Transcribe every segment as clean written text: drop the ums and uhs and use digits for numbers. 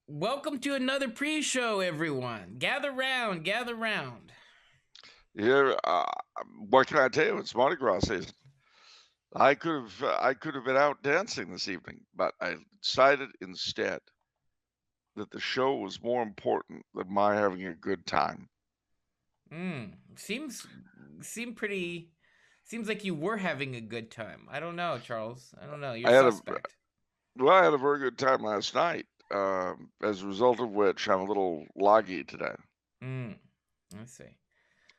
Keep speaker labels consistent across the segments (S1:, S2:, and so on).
S1: Welcome to another pre-show, everyone. Gather round, gather round.
S2: Yeah, what can I tell you? It's Mardi Gras season. I could have been out dancing this evening, but I decided instead that the show was more important than my having a good time.
S1: Seems seem pretty. Seems like you were having a good time. I don't know, Charles. I don't know. You're
S2: I had a
S1: suspect.
S2: well, I had a very good time last night. As a result of which, I'm a little loggy today.
S1: Hmm. Let's see.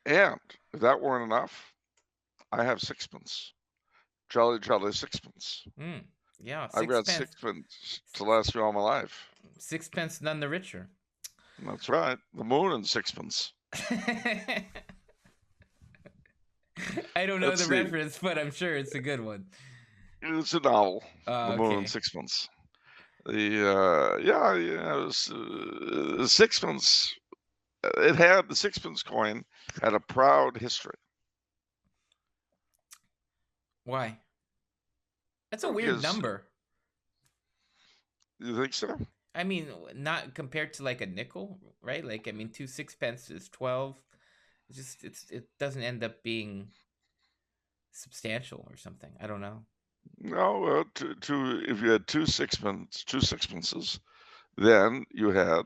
S2: And if that weren't enough, I have sixpence, jolly jolly sixpence.
S1: Hmm. Yeah,
S2: I've got
S1: sixpence.
S2: sixpence to last me all my life.
S1: Sixpence, none the richer.
S2: That's right. The moon and sixpence.
S1: I don't know
S2: Let's
S1: the
S2: see.
S1: reference, but I'm sure it's a good one.
S2: It's a novel, The Moon and
S1: Okay.
S2: Sixpence. Sixpence. The sixpence coin had a proud history.
S1: Why? That's a weird
S2: Because
S1: number.
S2: you think so?
S1: I mean, not compared to like a nickel, right? Like, I mean, two sixpence is 12. It doesn't end up being substantial or something. I don't know.
S2: No. If you had two sixpences, then you had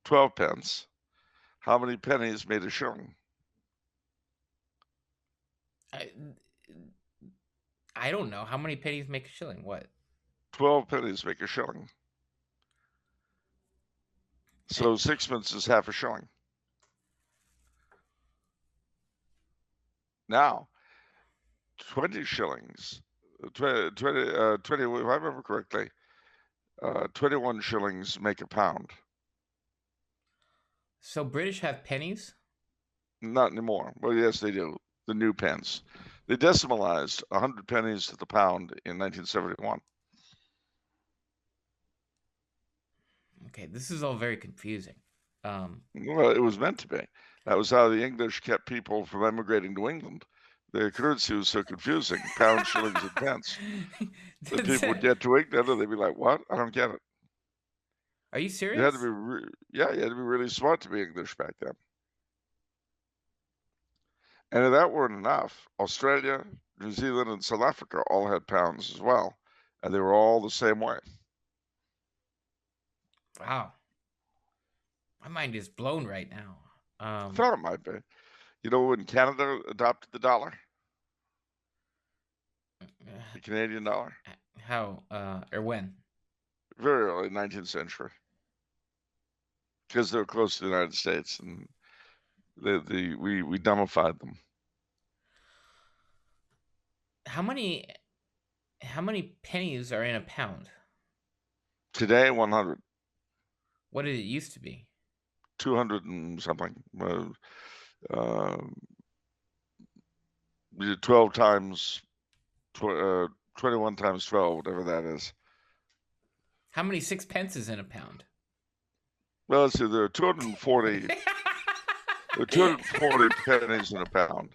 S2: 12 pence. How many pennies made a shilling?
S1: I I don't know how many pennies make a shilling. What?
S2: 12 pennies make a shilling.
S1: Eh,
S2: So sixpence is half a shilling. Now, 20 shillings, 20, if I remember correctly, 21 shillings make a pound.
S1: So British have pennies?
S2: Not anymore. Well, yes, they do. The new pence. They decimalized 100 pennies to the pound in 1971.
S1: Okay, this is all very confusing.
S2: Well, it was meant to be. That was how the English kept people from emigrating to England. The currency was so confusing, pounds, shillings, and pence, that
S1: That's
S2: people would
S1: it.
S2: get to England and they'd be like, "What? I don't get it."
S1: Are you
S2: You had to
S1: serious?
S2: be, yeah, you had to be really smart to be English back then. And if that weren't enough, Australia, New Zealand, and South Africa all had pounds as well, and they were all the same way.
S1: Wow, my mind is blown right now.
S2: I thought it might be. You know, when Canada adopted the dollar, the Canadian dollar,
S1: how or when?
S2: very early 19th century, because they were close to the United States, and we dumbified them.
S1: How many how many pennies are in a pound?
S2: Today, 100,
S1: What did it used to be?
S2: 200 and something. Uh, 12 times, 21 times 12, whatever that is.
S1: How many sixpences in a pound?
S2: Well, let's see, there are 240. There are 240 pennies in a pound.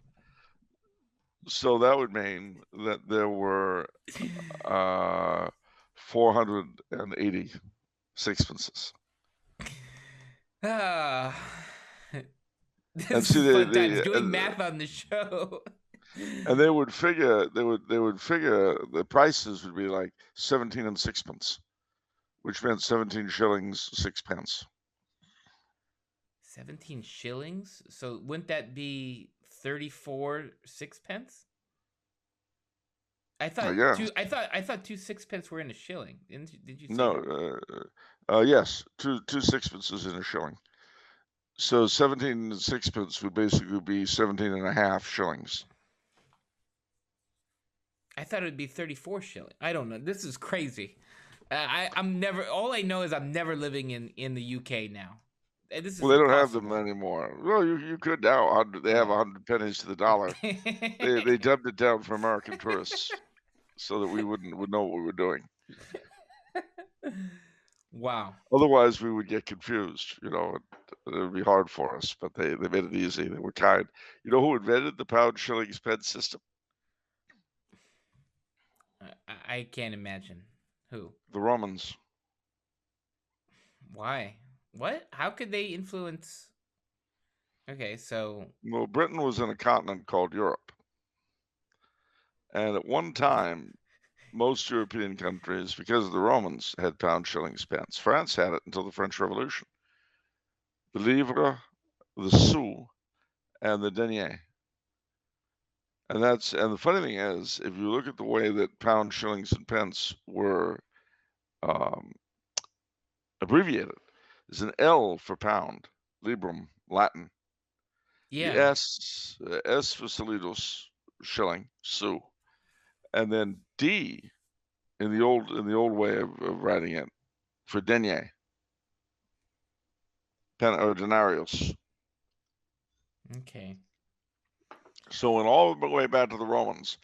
S2: So that would mean that there were 480 sixpences.
S1: Ah,
S2: And
S1: this
S2: see,
S1: is fun times doing math on the show.
S2: they would figure the prices would be like 17 and sixpence, which meant 17 shillings 6 pence.
S1: 17 shillings? So wouldn't that be 34 sixpence?
S2: Yeah,
S1: I thought two sixpence were in a shilling. Did you say that?
S2: no, yes, two sixpences in a shilling. So 17 and sixpence would basically be 17 and a half shillings.
S1: I thought it would be 34 shilling. I don't know. This is crazy. I'm never. All I know is I'm never living in the UK now. This
S2: Well,
S1: is
S2: they don't have them
S1: impossible.
S2: anymore. Well, you could now. They have
S1: Oh.
S2: 100 pennies to the dollar. They dumbed it down for American tourists so that we would know what we were doing.
S1: Wow.
S2: Otherwise, we would get confused. It would be hard for us. But they made it easy. They were kind. You know who invented the pound shillings pen system?
S1: I can't imagine who.
S2: The Romans.
S1: Why? What? How could they influence? Okay, so
S2: Well, Britain was in a continent called Europe. And at one time, most European countries, because of the Romans, had pound, shillings, pence. France had it until the French Revolution. The livre, the sou, and the denier. And the funny thing is, if you look at the way that pound, shillings, and pence were um, abbreviated, there's an L for pound, librum, Latin. The
S1: yeah,
S2: S for solidus, shilling, sou, and then D in the old way of writing it for denier, or denarius.
S1: okay.
S2: So went all the way back to the Romans.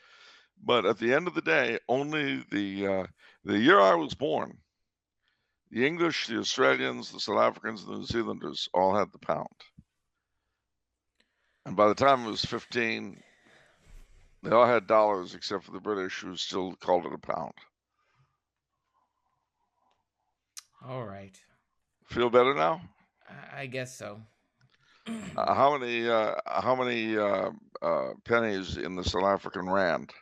S2: But at the end of the day, only the year I was born, the English, the Australians, the South Africans, and the New Zealanders all had the pound. And by the time I was 15, they all had dollars except for the British, who still called it a pound.
S1: All right.
S2: Feel better now?
S1: I guess so.
S2: How many pennies in the South African rand?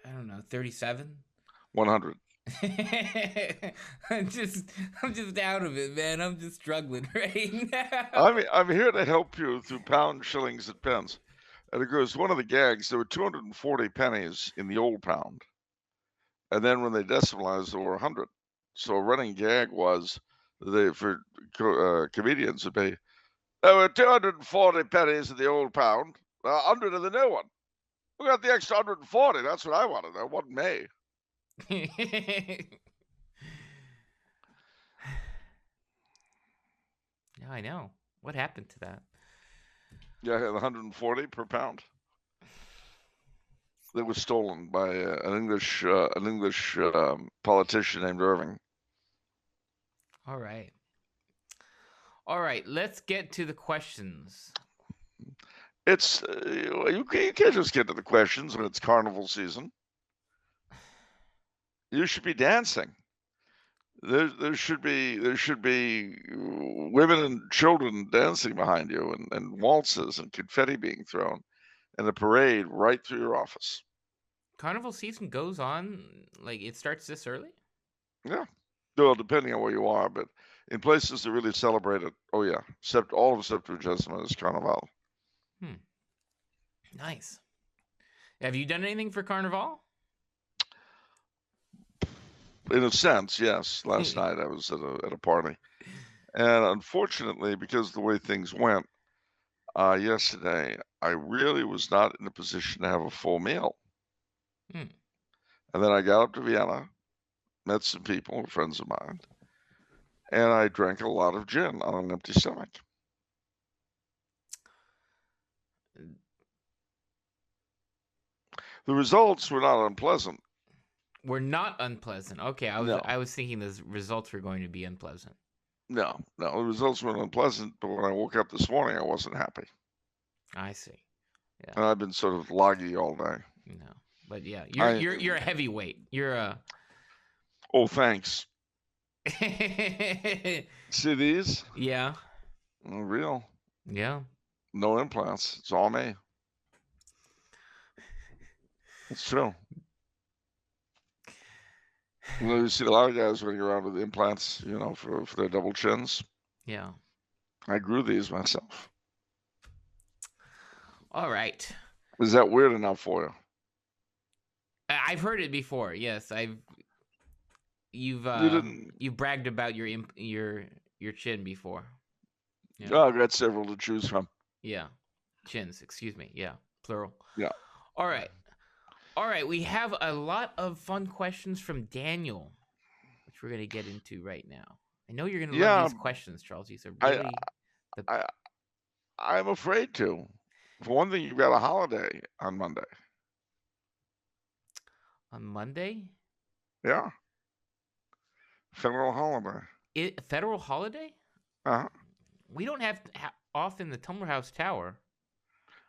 S1: I don't know, 37?
S2: 100.
S1: I'm just out of it, man. I'm just struggling right now.
S2: I'm here to help you through pounds, shillings, and pence. And it goes, one of the gags, there were 240 pennies in the old pound. And then when they decimalized, there were 100. So a running gag was, for comedians would be, there were 240 pennies in the old pound, 100 in the new one. We got the extra 140. That's what I wanted. That wasn't me.
S1: Yeah, I know. What happened to that?
S2: Yeah, 140 per pound. That was stolen by an English politician named Irving.
S1: All right. All right, let's get to the questions.
S2: It's you can't just get to the questions when it's carnival season. You should be dancing. There should be women and children dancing behind you, and waltzes and confetti being thrown, and a parade right through your office.
S1: Carnival season goes on, like it starts this early?
S2: Yeah. Well, depending on where you are, but in places that really celebrate it, oh yeah, except all of Septuagesima is Carnival.
S1: Nice. Have you done anything for Carnival?
S2: In a sense, yes. Last night I was at a party, and unfortunately, because of the way things went yesterday, I really was not in a position to have a full meal. And then I got up to Vienna, met some people, friends of mine, and I drank a lot of gin on an empty stomach. The results were not unpleasant.
S1: Were not unpleasant. Okay, I was thinking the results were going to be unpleasant.
S2: No, the results weren't unpleasant, but when I woke up this morning, I wasn't happy.
S1: I see. Yeah.
S2: And I've been sort of loggy all day.
S1: No, but yeah, you're a heavyweight. You're a.
S2: Oh, thanks. See these?
S1: Yeah.
S2: Real.
S1: Yeah.
S2: No implants. It's all me. It's true. You see a lot of guys running around with implants, for their double chins.
S1: Yeah.
S2: I grew these myself.
S1: All right.
S2: Is that weird enough for you?
S1: I've heard it before. Yes, you've bragged about your chin before.
S2: Yeah. Oh, I've got several to choose from.
S1: Yeah. Chins, excuse me. Yeah, plural.
S2: Yeah.
S1: All right, we have a lot of fun questions from Daniel, which we're going to get into right now. I know you're going to love these questions, Charles. These are really...
S2: I'm afraid to. For one thing, you've got a holiday on Monday.
S1: On Monday?
S2: Yeah. Federal holiday.
S1: Federal holiday?
S2: Uh-huh.
S1: We don't have off in the Tumblr House Tower.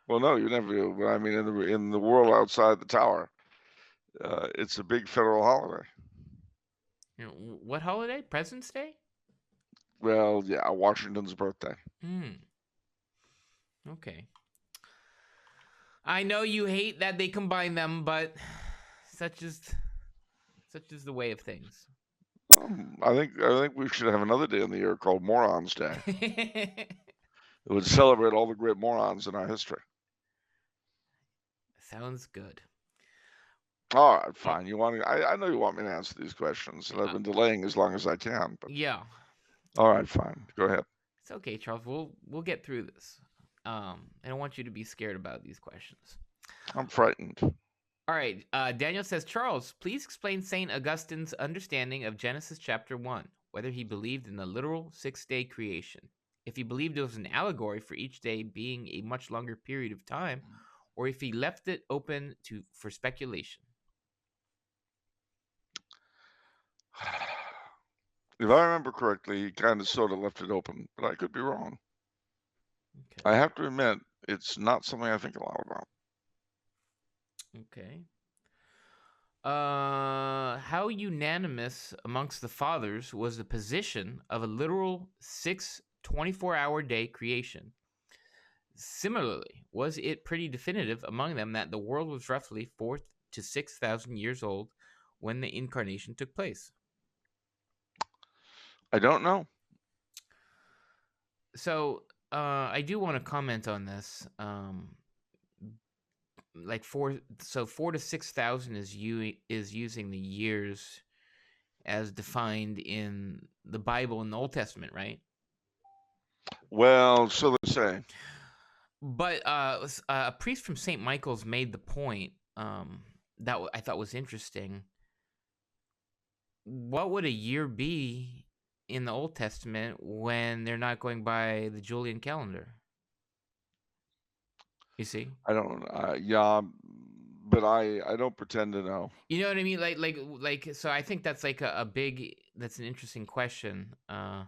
S2: Well, no, you never do. But I mean, in the world outside the tower, it's a big federal holiday.
S1: What holiday? President's Day?
S2: Well, yeah, Washington's birthday.
S1: Okay. I know you hate that they combine them, but such is the way of things.
S2: I think we should have another day in the year called Morons Day. It would celebrate all the great morons in our history.
S1: Sounds good.
S2: All right, fine. I know you want me to answer these questions, and I've been delaying as long as I can. But
S1: yeah.
S2: all right, fine. Go ahead.
S1: It's okay, Charles. We'll get through this. I don't want you to be scared about these questions.
S2: I'm frightened.
S1: All right. Daniel says, Charles, please explain St. Augustine's understanding of Genesis chapter 1, whether he believed in the literal 6-day creation, if he believed it was an allegory for each day being a much longer period of time, or if he left it open for speculation.
S2: If I remember correctly, he kind of sort of left it open, but I could be wrong.
S1: Okay.
S2: I have to admit, it's not something I think a lot about.
S1: Okay. How unanimous amongst the fathers was the position of a literal 24-hour day creation? Similarly, was it pretty definitive among them that the world was roughly 4,000 to 6,000 years old when the incarnation took place?
S2: I don't know.
S1: So, I do want to comment on this. Like 4 to 6,000 is using the years as defined in the Bible in the Old Testament, right?
S2: Well, so they say.
S1: But a priest from St. Michael's made the point that I thought was interesting. What would a year be in the Old Testament when they're not going by the Julian calendar? You see?
S2: I don't. Yeah, but I don't pretend to know.
S1: You know what I mean? Like. So I think that's like a big. That's an interesting question. But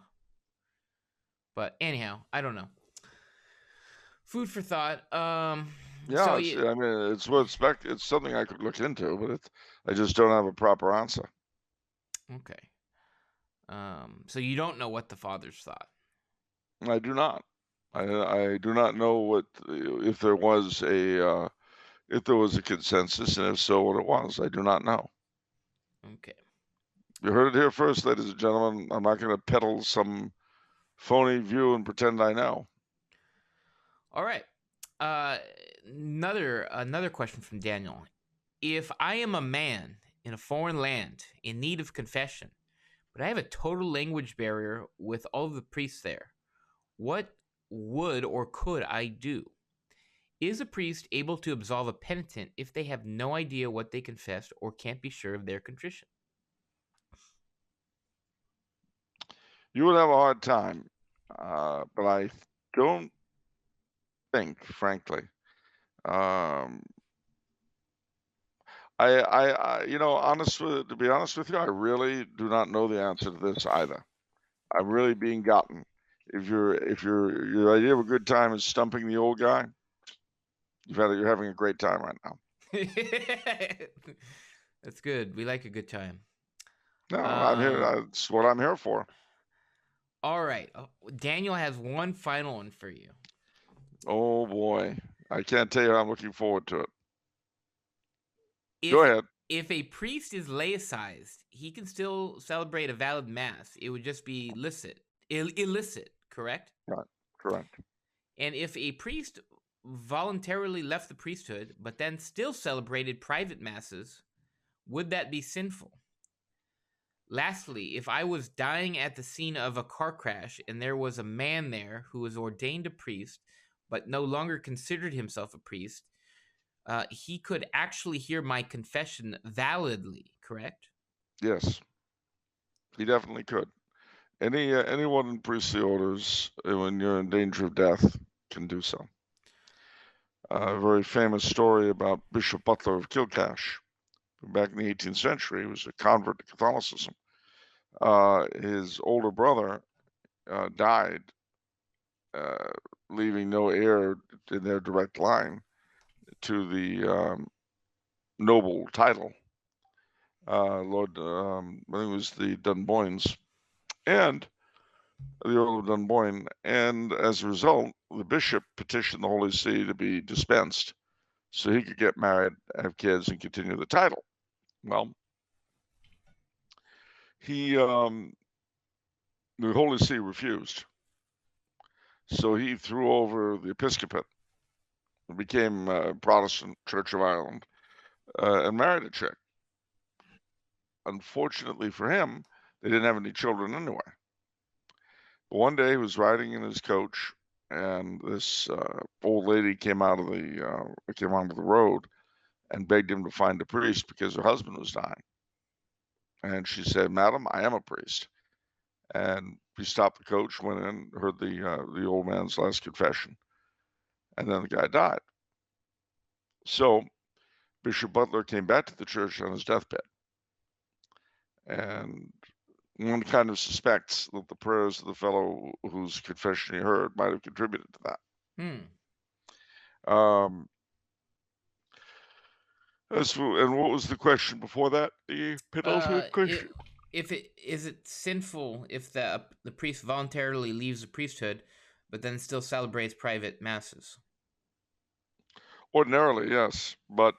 S1: anyhow, I don't know. Food for thought.
S2: Yeah,
S1: So
S2: I mean, it's it's something I could look into, but I just don't have a proper answer.
S1: Okay. So you don't know what the fathers thought.
S2: I do not. I do not know what if there was a consensus, and if so, what it was. I do not know.
S1: Okay.
S2: You heard it here first, ladies and gentlemen. I'm not going to peddle some phony view and pretend I know.
S1: All right. Another question from Daniel. If I am a man in a foreign land in need of confession, but I have a total language barrier with all of the priests there, what would or could I do? Is a priest able to absolve a penitent if they have no idea what they confessed or can't be sure of their contrition?
S2: You would have a hard time, but I don't think, frankly. To be honest with you, I really do not know the answer to this either. I'm really being gotten. If your idea of a good time is stumping the old guy, you're having a great time right now.
S1: That's good. We like a good time.
S2: No, I'm here. That's what I'm here for.
S1: All right. Daniel has one final one for you.
S2: Oh boy. I can't tell you how I'm looking forward to it. Go ahead.
S1: If a priest is laicized, he can still celebrate a valid mass. It would just be illicit, correct?
S2: Right. Correct.
S1: And if a priest voluntarily left the priesthood, but then still celebrated private masses, would that be sinful? Lastly, if I was dying at the scene of a car crash and there was a man there who was ordained a priest, but no longer considered himself a priest, he could actually hear my confession validly, correct?
S2: Yes. He definitely could. Anyone in priestly orders, when you're in danger of death, can do so. A very famous story about Bishop Butler of Kilcash. Back in the 18th century, he was a convert to Catholicism. His older brother died, leaving no heir in their direct line to the noble title. Lord, I think it was the Dunboynes, and the Earl of Dunboyne, and as a result, the bishop petitioned the Holy See to be dispensed so he could get married, have kids, and continue the title. Well, the Holy See refused, so he threw over the episcopate and became Protestant Church of Ireland and married a chick. Unfortunately for him, they didn't have any children anyway. But one day he was riding in his coach, and this old lady came onto the road and begged him to find a priest because her husband was dying. And she said, "Madam, I am a priest." And he stopped the coach, went in, heard the old man's last confession, and then the guy died. So Bishop Butler came back to the church on his deathbed, and one kind of suspects that the prayers of the fellow whose confession he heard might have contributed to that. And what was the question before that? The penultimate question.
S1: Is it sinful if the priest voluntarily leaves the priesthood, but then still celebrates private masses?
S2: Ordinarily, yes, but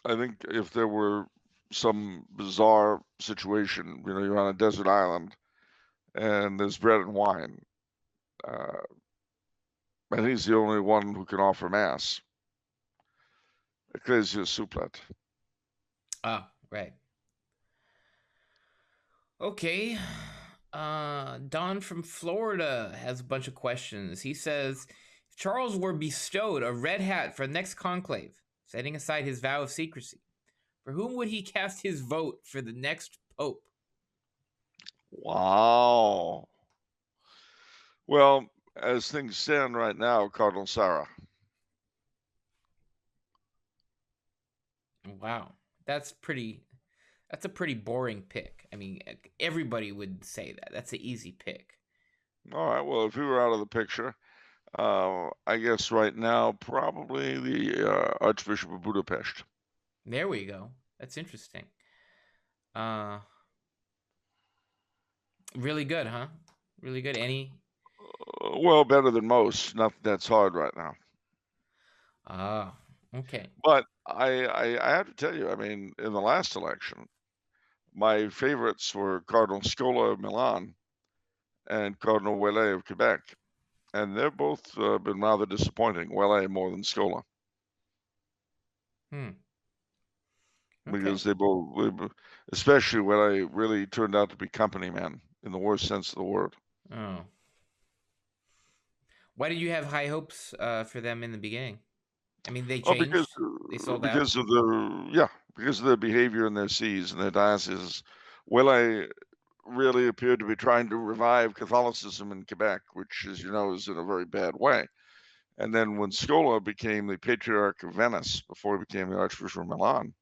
S2: I think if there were some bizarre situation, you're on a desert island and there's bread and wine, and he's the only one who can offer mass. Ecclesia supplet.
S1: Ah, right. Okay. Don from Florida has a bunch of questions. He says, if Charles were bestowed a red hat for the next conclave, setting aside his vow of secrecy, for whom would he cast his vote for the next pope?
S2: Wow. Well, as things stand right now, Cardinal Sarah.
S1: Wow. That's a pretty boring pick. I mean, everybody would say that. That's an easy pick.
S2: All right. Well, if we were out of the picture, I guess right now probably the Archbishop of Budapest.
S1: There we go. That's interesting. Really good, huh? Really good. Any?
S2: Well, better than most. Nothing that's hard right now.
S1: Okay.
S2: But I have to tell you, I mean, in the last election, my favorites were Cardinal Scola of Milan and Cardinal Ouellet of Quebec. And they've both been rather disappointing. Ouellet more than Scola.
S1: Okay.
S2: Because they both, especially Ouellet, really turned out to be company men in the worst sense of the word.
S1: Oh. Why did you have high hopes for them in the beginning? I mean, they changed. They sold out.
S2: Because of their behavior in their sees and their dioceses. Ouellet really appeared to be trying to revive Catholicism in Quebec, which, as you know, is in a very bad way. And then when Scola became the Patriarch of Venice, before he became the Archbishop of Milan,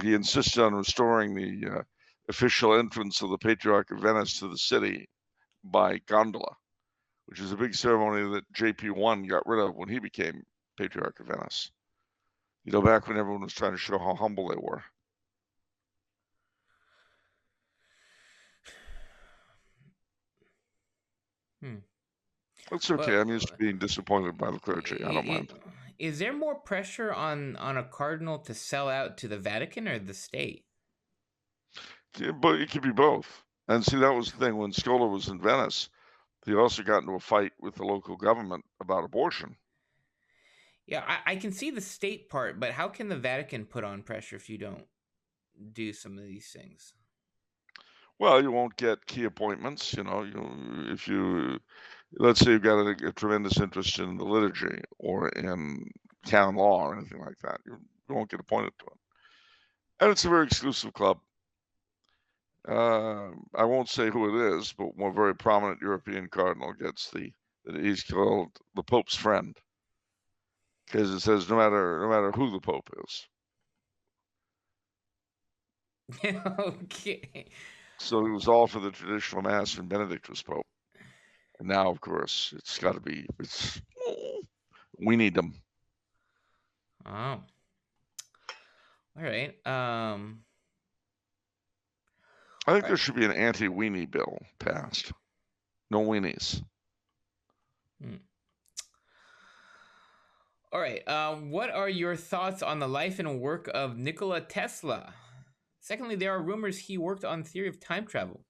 S2: he insisted on restoring the official entrance of the Patriarch of Venice to the city by gondola, which is a big ceremony that JP1 got rid of when he became Patriarch of Venice. Back when everyone was trying to show how humble they were. That's okay. I'm used to being disappointed by the clergy. I don't mind.
S1: Is there more pressure on a cardinal to sell out to the Vatican or the state?
S2: Yeah, but it could be both. And see, that was the thing. When Scola was in Venice, he also got into a fight with the local government about abortion.
S1: Yeah, I can see the state part, but how can the Vatican put on pressure if you don't do some of these things?
S2: Well, you won't get key appointments. If you, let's say you've got a tremendous interest in the liturgy or in canon law or anything like that, you won't get appointed to it. And it's a very exclusive club. I won't say who it is, but one very prominent European cardinal gets he's called the Pope's friend, because it says no matter who the Pope is.
S1: Okay.
S2: So it was all for the traditional mass when Benedict was Pope. And now, of course, it's got to be, we need them.
S1: Oh. All right.
S2: I think
S1: All
S2: there
S1: right.
S2: should be an anti-weenie bill passed. No weenies.
S1: Hmm. All right. What are your thoughts on the life and work of Nikola Tesla? Secondly, there are rumors he worked on the theory of time travel.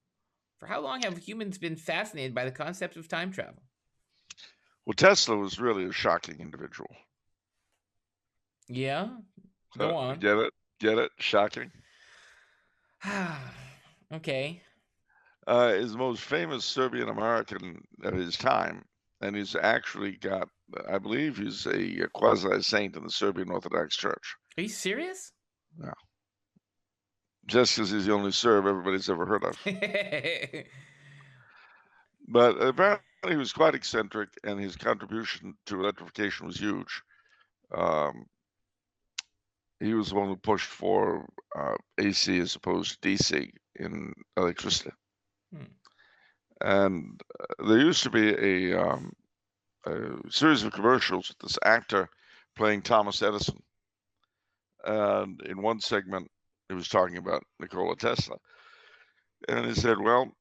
S1: For how long have humans been fascinated by the concept of time travel?
S2: Well, Tesla was really a shocking individual.
S1: Yeah, go on.
S2: Get it? Get it? Shocking.
S1: Okay.
S2: Is the most famous Serbian American of his time, and he's actually got, I believe, he's a quasi saint in the Serbian Orthodox Church.
S1: Are you serious?
S2: Yeah. Just because he's the only Serb everybody's ever heard of. But apparently he was quite eccentric, and his contribution to electrification was huge. He was the one who pushed for AC as opposed to DC in electricity. And there used to be a series of commercials with this actor playing Thomas Edison. And in one segment, he was talking about Nikola Tesla. And he said, well,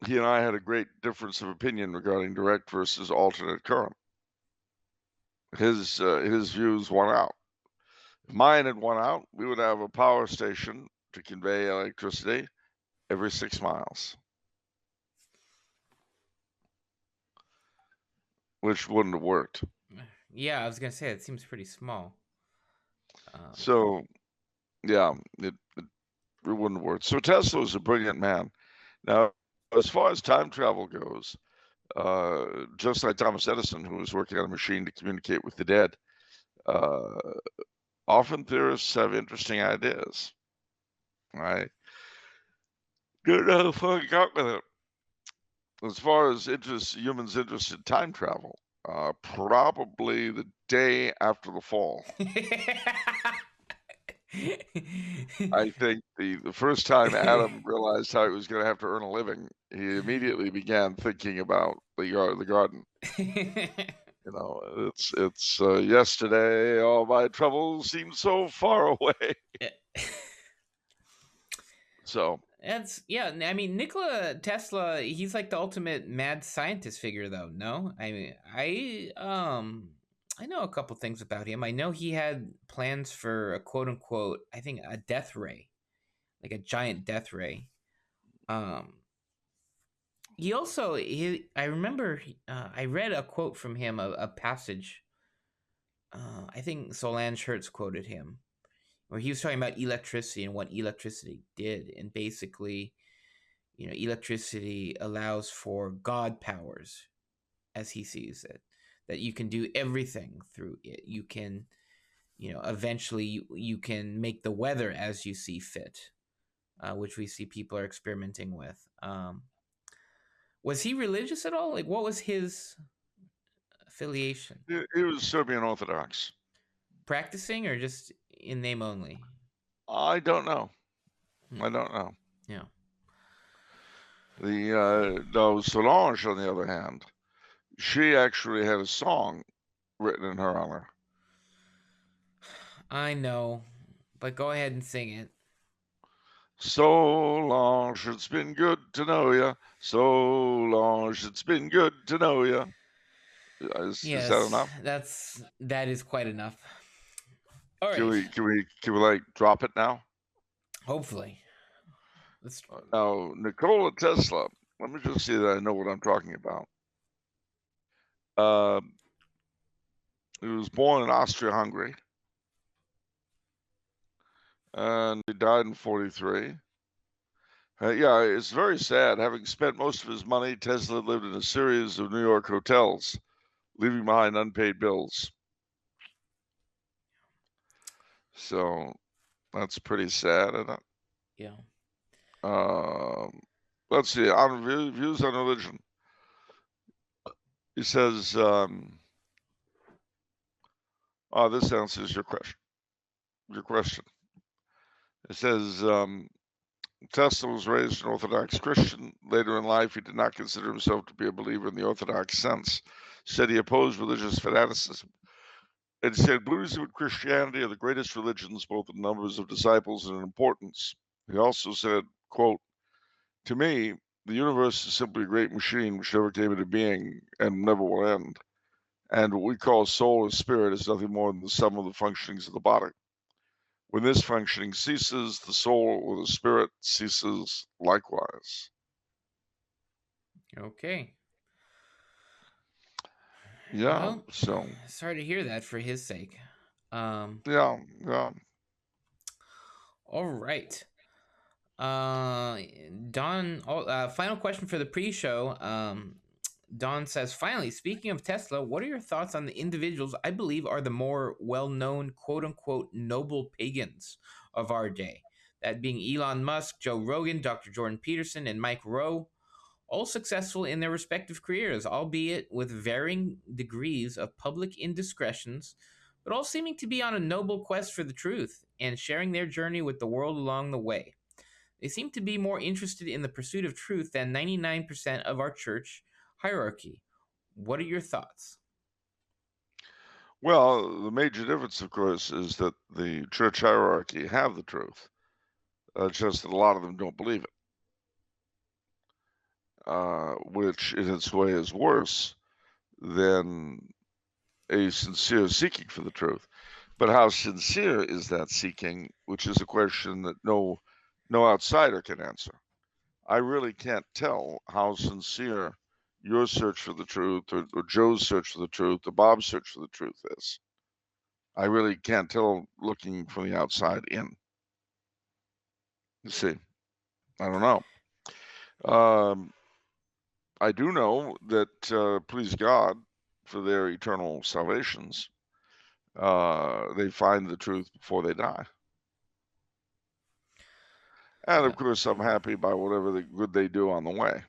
S2: he and I had a great difference of opinion regarding direct versus alternate current. His views won out. If mine had won out, we would have a power station to convey electricity every 6 miles, which wouldn't have worked.
S1: Yeah, I was gonna say it seems pretty small.
S2: So, yeah, it wouldn't have worked. So Tesla was a brilliant man. Now, as far as time travel goes, just like Thomas Edison, who was working on a machine to communicate with the dead, often theorists have interesting ideas. I don't know if I got with it. As far as humans' interest in time travel, probably the day after the fall. I think the first time Adam realized how he was going to have to earn a living, he immediately began thinking about the garden. You know, it's yesterday. All my troubles seem so far away. So
S1: that's I mean, Nikola Tesla, he's like the ultimate mad scientist figure, though. No, I mean, I know a couple things about him. I know he had plans for a quote unquote, I think, a death ray, like a giant death ray. He also I remember I read a quote from him, a passage. I think Solange Hertz quoted him, where he was talking about electricity and what electricity did, and basically, electricity allows for God powers, as he sees it, that you can do everything through it. You can, eventually you can make the weather as you see fit, which we see people are experimenting with. Was he religious at all? Like, what was his affiliation?
S2: he was Serbian Orthodox.
S1: Practicing or just in name only?
S2: I don't know. I don't know.
S1: Yeah.
S2: Solange, on the other hand, she actually had a song written in her honor.
S1: I know, but go ahead and sing it.
S2: Solange, it's been good to know you. Solange, it's been good to know you. Is that enough?
S1: That is quite enough. All right.
S2: Can we like drop it now?
S1: Hopefully.
S2: Now, Nikola Tesla. Let me just see that I know what I'm talking about. He was born in Austria-Hungary, and he died in 43. Yeah, it's very sad. Having spent most of his money, Tesla lived in a series of New York hotels, leaving behind unpaid bills. So that's pretty sad, isn't it?
S1: Yeah.
S2: Let's see. On views on religion, he says, this answers your question. It says, Tesla was raised an Orthodox Christian. Later in life, he did not consider himself to be a believer in the Orthodox sense. Said he opposed religious fanaticism And he said, Buddhism and Christianity are the greatest religions, both in numbers of disciples and in importance. He also said, quote, to me, the universe is simply a great machine which never came into being and never will end. And what we call soul or spirit is nothing more than the sum of the functionings of the body. When this functioning ceases, the soul or the spirit ceases likewise.
S1: Okay.
S2: Yeah,
S1: Well,
S2: so
S1: sorry to hear that for his sake.
S2: yeah.
S1: All right. Don. Final question for the pre-show. Don says, finally, speaking of Tesla, what are your thoughts on the individuals I believe are the more well-known quote-unquote noble pagans of our day? That being Elon Musk, Joe Rogan, Dr. Jordan Peterson, and Mike Rowe, all successful in their respective careers, albeit with varying degrees of public indiscretions, but all seeming to be on a noble quest for the truth and sharing their journey with the world along the way. They seem to be more interested in the pursuit of truth than 99% of our church hierarchy. What are your thoughts?
S2: Well, the major difference, of course, is that the church hierarchy have the truth. Just that a lot of them don't believe it, which in its way is worse than a sincere seeking for the truth. But how sincere is that seeking, which is a question that no outsider can answer. I really can't tell how sincere your search for the truth or Joe's search for the truth or Bob's search for the truth is. I really can't tell looking from the outside in. You see, I don't know. I do know that, please God, for their eternal salvations, they find the truth before they die. And of course, I'm happy by whatever the good they do on the way.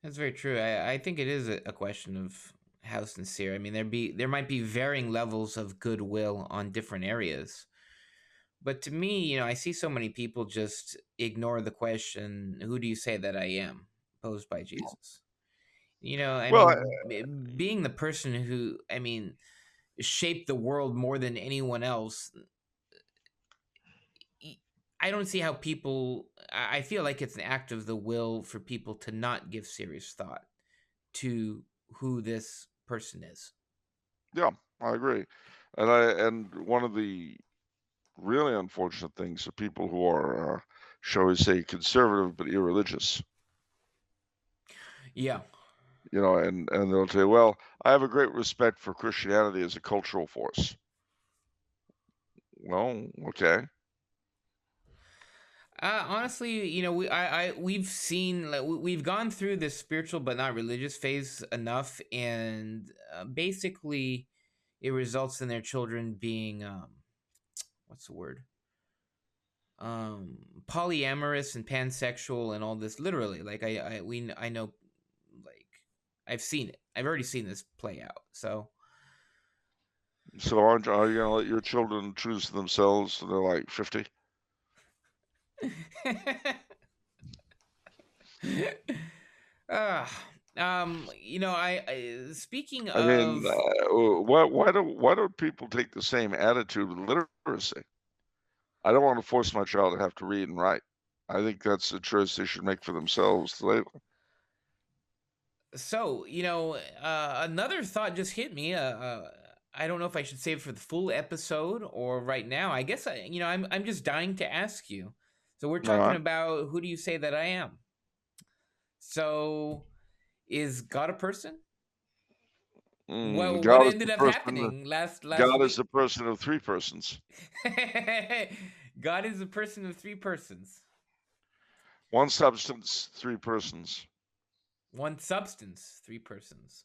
S1: That's very true. I think it is a question of how sincere. I mean, there might be varying levels of goodwill on different areas. But to me, I see so many people just ignore the question, who do you say that I am, posed by Jesus? I
S2: Well,
S1: mean, being the person who, shaped the world more than anyone else, I don't see how people, I feel like it's an act of the will for people to not give serious thought to who this person is.
S2: yeah, I agree. And one of the really unfortunate things are people who are, shall we say, conservative but irreligious.
S1: Yeah.
S2: And they'll say, "Well, I have a great respect for Christianity as a cultural force." Well, okay.
S1: Honestly, we've seen, like, we've gone through this spiritual but not religious phase enough, and basically, it results in their children being what's the word? Polyamorous and pansexual and all this. Literally, like I know, like I've seen it. I've already seen this play out. So
S2: So are you gonna let your children choose themselves till they're like 50?
S1: uh, I speaking
S2: I mean,
S1: of,
S2: why don't people take the same attitude with literacy? I don't want to force my child to have to read and write. I think that's a choice they should make for themselves later.
S1: so another thought just hit me. I don't know if I should save it for the full episode or right now. I guess I'm just dying to ask you. So we're
S2: All
S1: talking
S2: right.
S1: about, who do you say that I am? So, is God a person? What
S2: God is the
S1: ended up
S2: person.
S1: happening last
S2: God is
S1: week?
S2: a person of three persons.
S1: God is a person of three persons.
S2: One substance, three persons.
S1: One substance, three persons.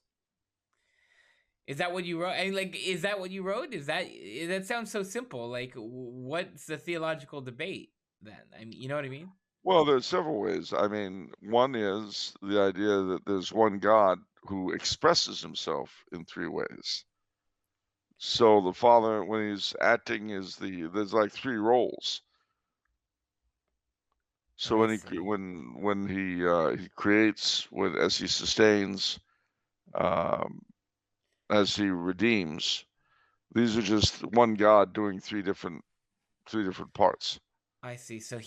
S1: Is that what you wrote? Is that what you wrote? That sounds so simple. Like, what's the theological debate then? I mean, you know what I mean?
S2: Well, there's several ways. I mean, one is the idea that there's one God who expresses himself in three ways. So the Father, when he's acting, there's like three roles. So
S1: I
S2: when
S1: see.
S2: he creates, as he sustains, um, as he redeems. These are just one God doing three different parts.
S1: I see. So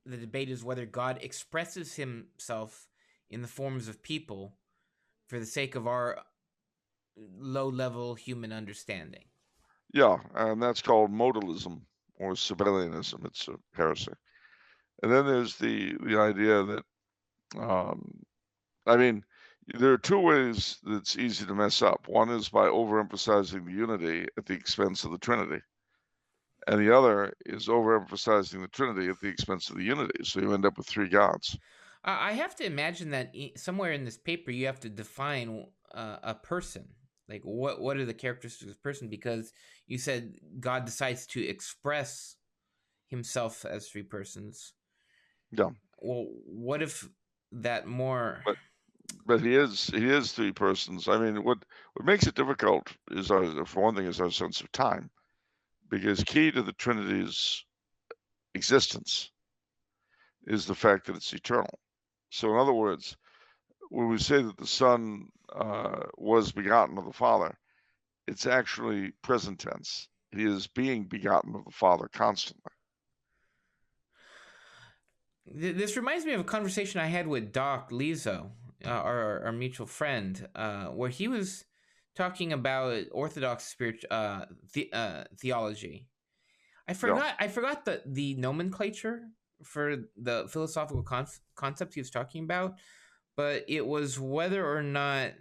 S1: the debate is whether God expresses himself in the forms of people for the sake of our low-level human understanding.
S2: Yeah, and that's called modalism or Sabellianism. It's a heresy. And then there's the idea that, I mean, there are two ways that's easy to mess up. One is by overemphasizing the unity at the expense of the Trinity. And the other is overemphasizing the Trinity at the expense of the unity. So you end up with three gods.
S1: I have to imagine that somewhere in this paper you have to define a person. Like what are the characteristics of a person? Because you said God decides to express himself as three persons.
S2: Yeah.
S1: Well, what if that more?
S2: But he is three persons. I mean, what makes it difficult is, for one thing, is our sense of time, because key to the Trinity's existence is the fact that it's eternal. So, in other words, when we say that the Son was begotten of the Father, it's actually present tense. He is being begotten of the Father constantly.
S1: This reminds me of a conversation I had with Doc Lizo, our mutual friend, where he was talking about Orthodox theology. I forgot the nomenclature for the philosophical concept he was talking about, but it was whether or not it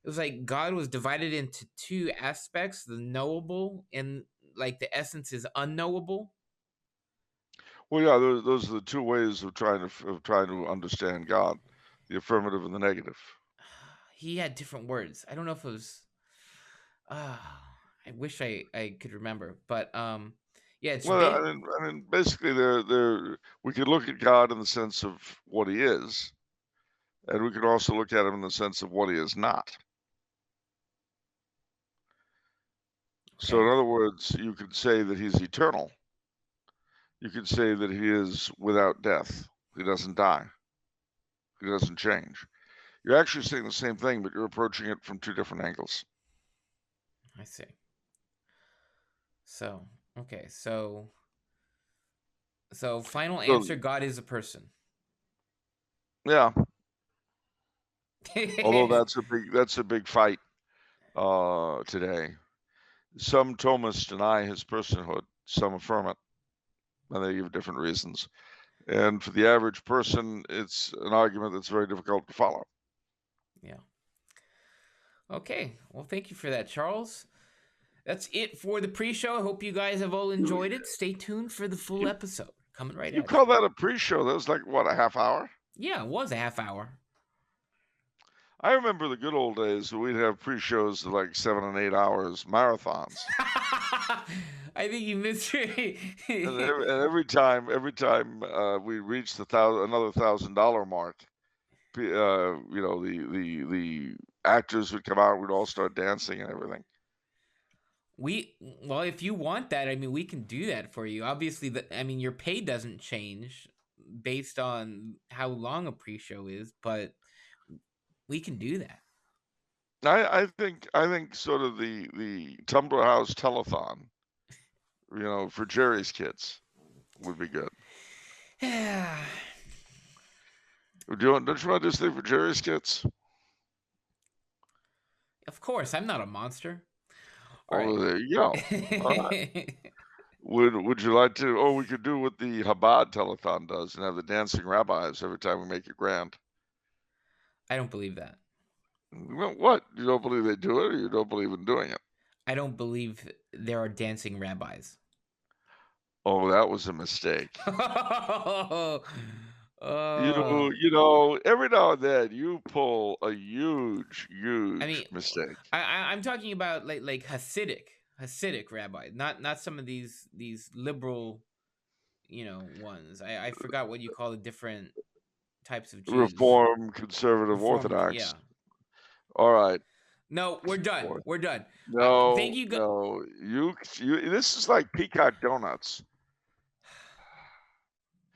S1: was like God was divided into two aspects: the knowable and like the essence is unknowable.
S2: Well, yeah, those are the two ways of trying to understand God: the affirmative and the negative.
S1: He had different words. I don't know if it was. I wish I could remember, but yeah, it's
S2: Well, I mean, basically, we could look at God in the sense of what He is, and we could also look at Him in the sense of what He is not. Okay. So, in other words, you could say that He's eternal. You could say that He is without death. He doesn't die. He doesn't change. You're actually saying the same thing, but you're approaching it from two different angles.
S1: I see. So, okay, so final answer: God is a person.
S2: Yeah. Although that's a big fight today. Some Thomists deny his personhood. Some affirm it, and they give different reasons. And for the average person, it's an argument that's very difficult to follow.
S1: Yeah. Okay. Well, thank you for that, Charles. That's it for the pre-show. I hope you guys have all enjoyed it. Stay tuned for the full episode coming right at you.
S2: You call that a pre-show? That was like, what, a half hour?
S1: Yeah, it was a half hour.
S2: I remember the good old days when we'd have pre-shows of like 7 and 8 hours, marathons.
S1: I think you missed it.
S2: and every time we reached another $1,000 mark, you know, the actors would come out, we'd all start dancing and everything.
S1: Well, if you want that, I mean, we can do that for you. Obviously, your pay doesn't change based on how long a pre-show is, but we can do that.
S2: I think sort of the Tumblr House telethon, you know, for Jerry's kids would be good.
S1: Yeah.
S2: Don't you want to do this thing for Jerry's kids?
S1: Of course, I'm not a monster.
S2: All right. There you go. All right. Would you like to? Oh, we could do what the Chabad telethon does and have the dancing rabbis every time we make it grand.
S1: I don't believe that.
S2: What? You don't believe they do it, or you don't believe in doing it?
S1: I don't believe there are dancing rabbis.
S2: Oh, that was a mistake.
S1: Oh.
S2: You know, every now and then you pull a huge mistake.
S1: I'm talking about like Hasidic rabbi, not some of these liberal, ones. I forgot what you call the different types of Jews.
S2: Reform, conservative, Orthodox.
S1: Yeah.
S2: All right.
S1: No, we're done. We're done.
S2: No,
S1: thank you.
S2: No, you. This is like Peacock Donuts.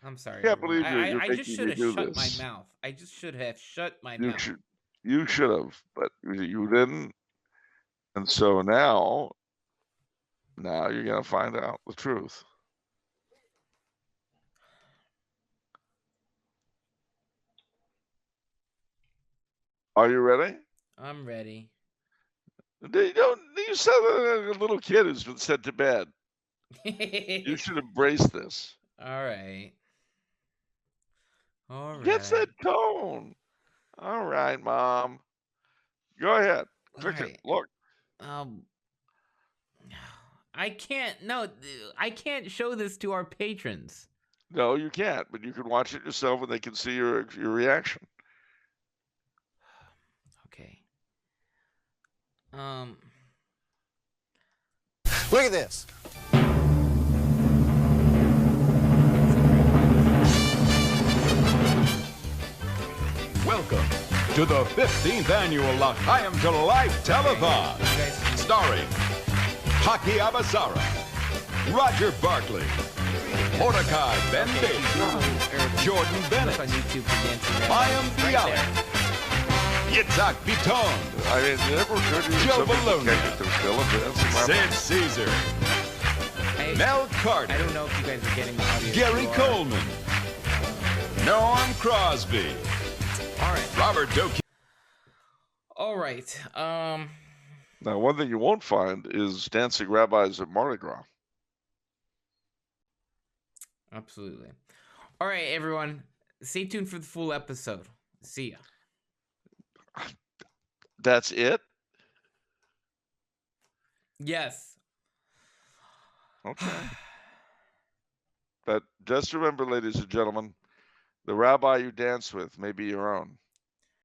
S1: I'm sorry.
S2: I can't believe
S1: I just should have shut my mouth. I just should have shut my mouth.
S2: You should have, but you didn't. And so now you're going to find out the truth. Are you ready?
S1: I'm ready.
S2: You sound like a little kid who's been sent to bed. You should embrace this.
S1: All right.
S2: Get that tone. All right, Mom. Go ahead. Click it. Look.
S1: I can't. No, I can't show this to our patrons.
S2: No, you can't. But you can watch it yourself, and they can see your reaction.
S1: Okay.
S3: Look at this.
S4: Welcome to the 15th annual L'Chaim to Life Telethon, starring Haki Abasara, Roger Barkley, Mordecai Ben David, Jordan Bennett, Mayim Bialik, Yitzhak Biton, Joe Bologna, Sid Caesar, Mel Carter,
S1: I don't know if you guys are getting the audio.
S4: Gary Coleman, Norm Crosby,
S1: all right,
S4: Robert Doki.
S1: All right.
S2: Now, one thing you won't find is dancing rabbis at Mardi Gras.
S1: Absolutely. All right, everyone. Stay tuned for the full episode. See ya.
S2: That's it?
S1: Yes.
S2: Okay. But just remember, ladies and gentlemen, the rabbi you dance with may be your own.